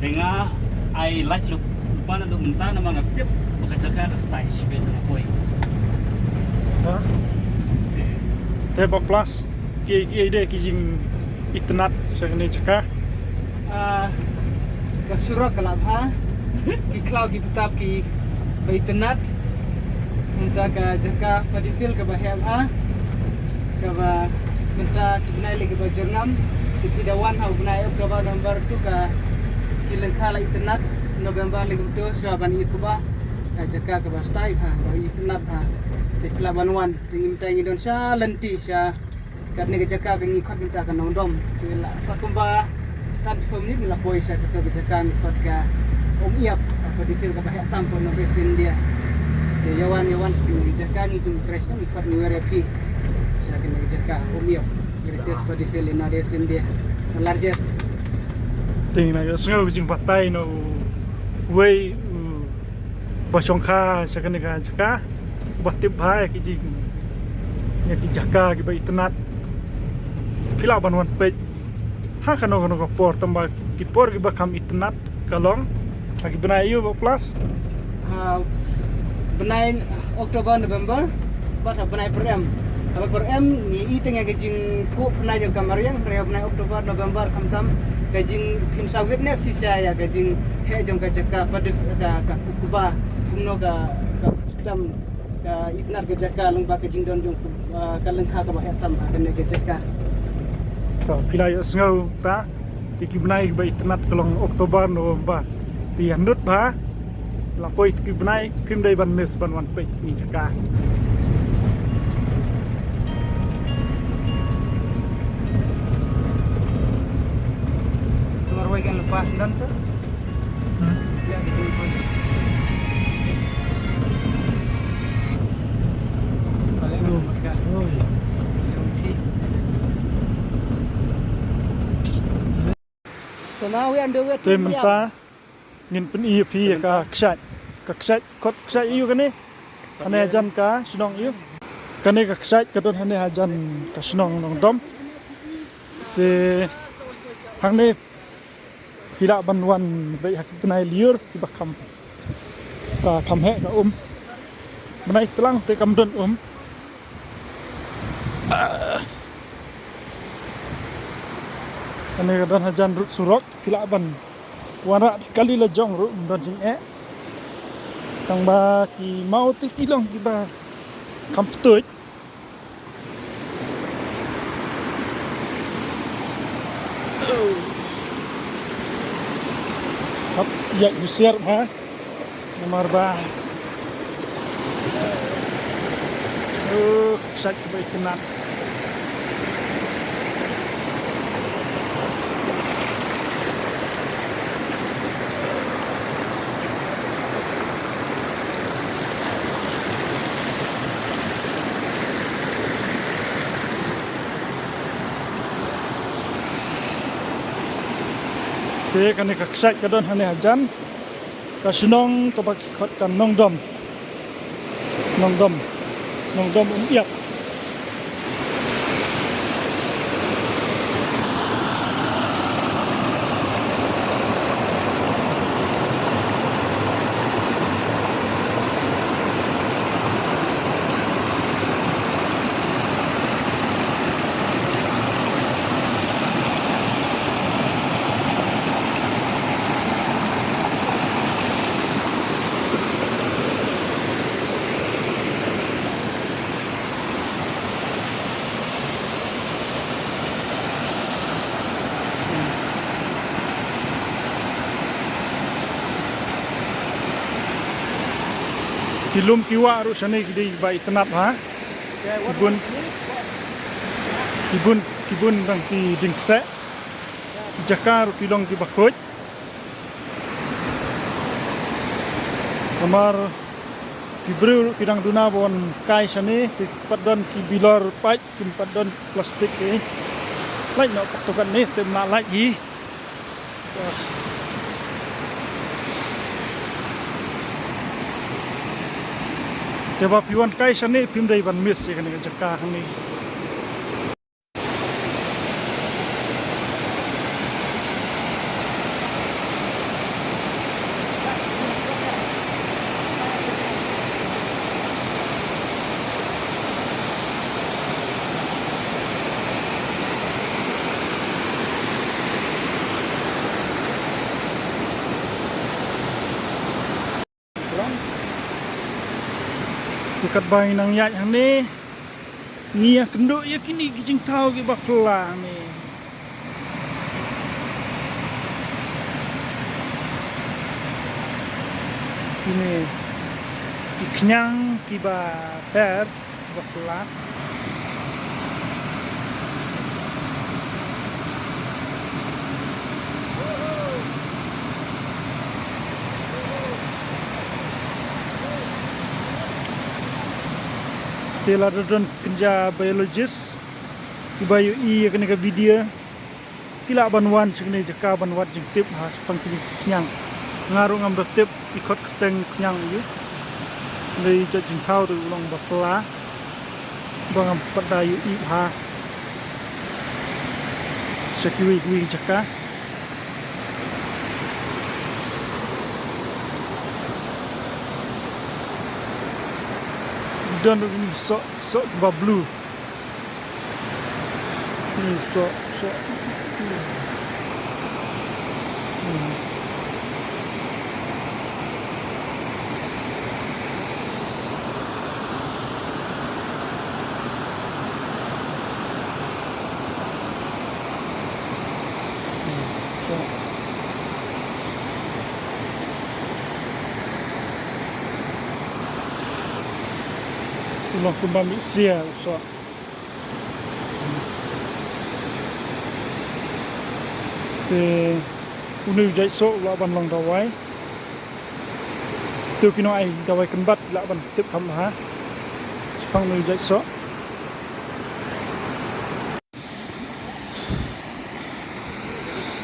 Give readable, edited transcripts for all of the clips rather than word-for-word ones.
Dengar ai like lupa na dumunta na mga tip makajaka ka style shipin na koy. Ha? Tebak plus ki ide ki jing itnat sakni chaka. Ka surah kalab ha. Ki klau ki tetap ki baitnat. Minta ka jaka padifil ka bahab ha. Ka ba minta ki benai lagi ba jurnam. Ki pidawan ha benai Oktober November tu ka ki lengkala itnat November lagi tu saban ikuba ka jaka ka ba style ha ba itnat ha. Pelaban wan tingin minta ngidon sya lenti sya karena kejaka ke ngikot minta ka nongdom la sakumba sans pemni la poi sya kata kejaka ngikot ka iap apa di fil ka bahaya tampo no besin dia yawan sepin kejaka ngidun crash no ngikot ni werepi sya kena kejaka iap gratis pa di fil na desin dia largest Tingna yo sengaw jing patai no wei basongkha sakni ka jaka batip bhai ki jing ya ki jaka ki bai tenat pila banwan pe ha kano ko por tamba ki por ki bakam itnat kalong lagi benayu plus benai Oktober November bat benai per m kalau per m ni iteng yang gajing ku benai jo kamar yang benai Oktober November kamtam gajing insya witness sisa ya gajing he jong ka jaka pada ka kuba kumno ka sistem itnar ke jaka leng ba ke jing don jong ka leng kha ka ba etam kene ke jaka to pila yo sengaw ta ki benai bai tenat kalong Oktober November ti andut ba la poi ki benai phim dai ban mes ban wan pe ni jaka tumar wai kan lepas dan tu ya di pun So now we underway to tementa ngin pen EP ka ksat kot ksat yu kane ane jan ka snong yu kane ka ksat ka don hane hajan ka snong nong dom te hangne hila banwan bai hak benai liur ki bakam ka kam he ka benai telang te kam don ane ka don hajan rut surok hila ban wara kali la jong ru don sing tang ba ki mau ti kilong ki ba kam tuj hap ya usiar ha nomor ba sak baik kena te kane ka ksat ka don hane hajan ka sunong ka bak khot kan nongdom iap kilum kiwa ru sane di bai tenap ha kibun bang ki dingse jakar kilong ki bakoj kamar kibru kidang duna bon kai sane ki padon ki bilor pai ki padon plastik ke lai no patokan ne tem na lai hi Coba piwan kai sane pim dai ban mis ya kan jaka kan ni dekat bayi nang yak yang ni ngia kenduk ya kini kijing tahu ke bakla ni. Ini kenyang tiba per bakla. Tela don kerja biologis ibayu I kena ke video kila banwan sekene jeka banwat jengtip has pangkini kenyang ngaru ngam tip ikut keteng kenyang ieu dari jeng thau tu long bakla bangam padayu I ha sekui kui jeka dan ini sok blue ini sok ulang kembang sia so te unu jai so la ban long dawai tu kino ai dawai kembat la ban tip kam ha sepang nu jai so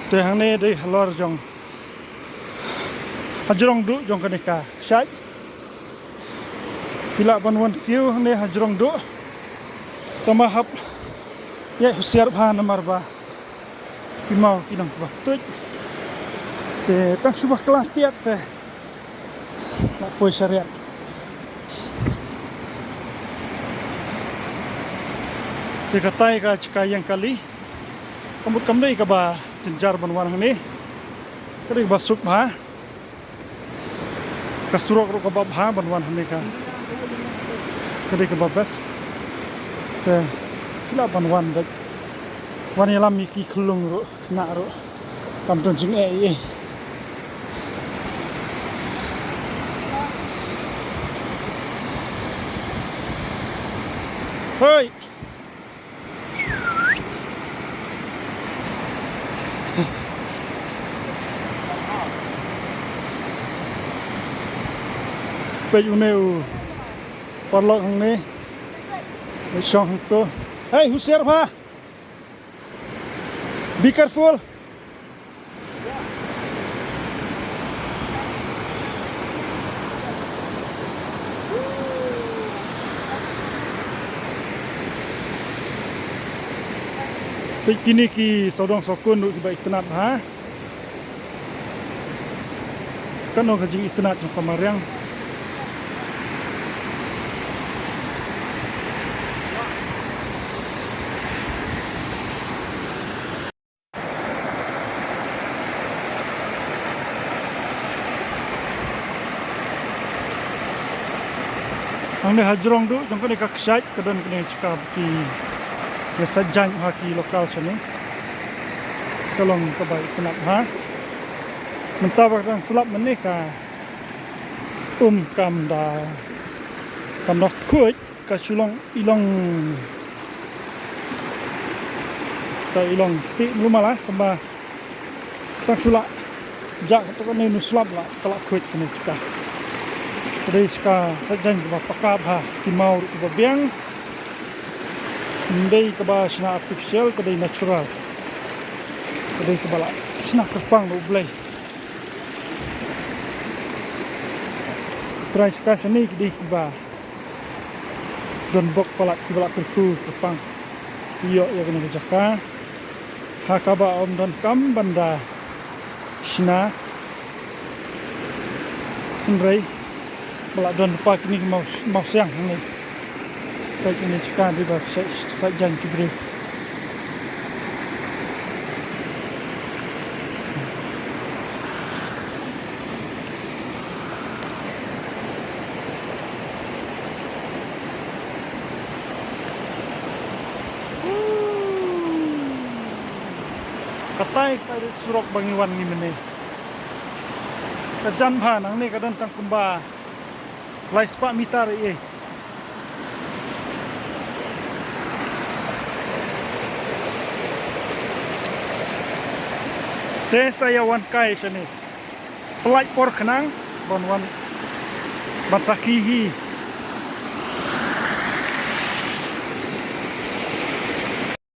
te hang ne dei halor jong hajrong du jong kanika sai bila banwan kiu ne hajrong do tamahap ya husiar bha namar ba kimau kinang ba tuj te tang subah kelah tiak te nak poi syariat te katai ka cikayang kali kambut kamdei ka ba jenjar banwan ne kari ba sup ha kasurok ro ka ba bha banwan ne ka kali ke babas te kila banwan dak wan yalam miki khulung ro na ro tam ton jing e hoi pe uneu Parlok hang ni song tu hey husiar bha be careful kini ki sodong sokun duk baik tenat ha kan no gajingitenat kamariang ang ni hajrong du jong kene kak site kadon kene cakap ki ya sajan haki lokal sini tolong kebaik kenap ha mentabak dan selap menika kam da kanok kuit ka sulong ilong ta ilong ti lumalah kemba tak sulak jak to kene nuslap lah kalau kuit kene cakap Kedai ska sajan ke pakap ha timau ke biang kedai ke sina artificial kedai natural kedai ke bala sina kepang do blai try ska sini kedai ke ba don bok pala ke bala perku kepang iyo ya kena jaka hakaba om don kam banda sina Andrei Balak don depan kini mau siang ni. Baik ini cakap di bawah sajan kibri. Katay pai surok bangiwan ni mene. Kajan pha nang ne kadan tang kumba. Lai spa mitar e. Te saya wan kai sini. Pelai por kenang bon wan batsaki hi.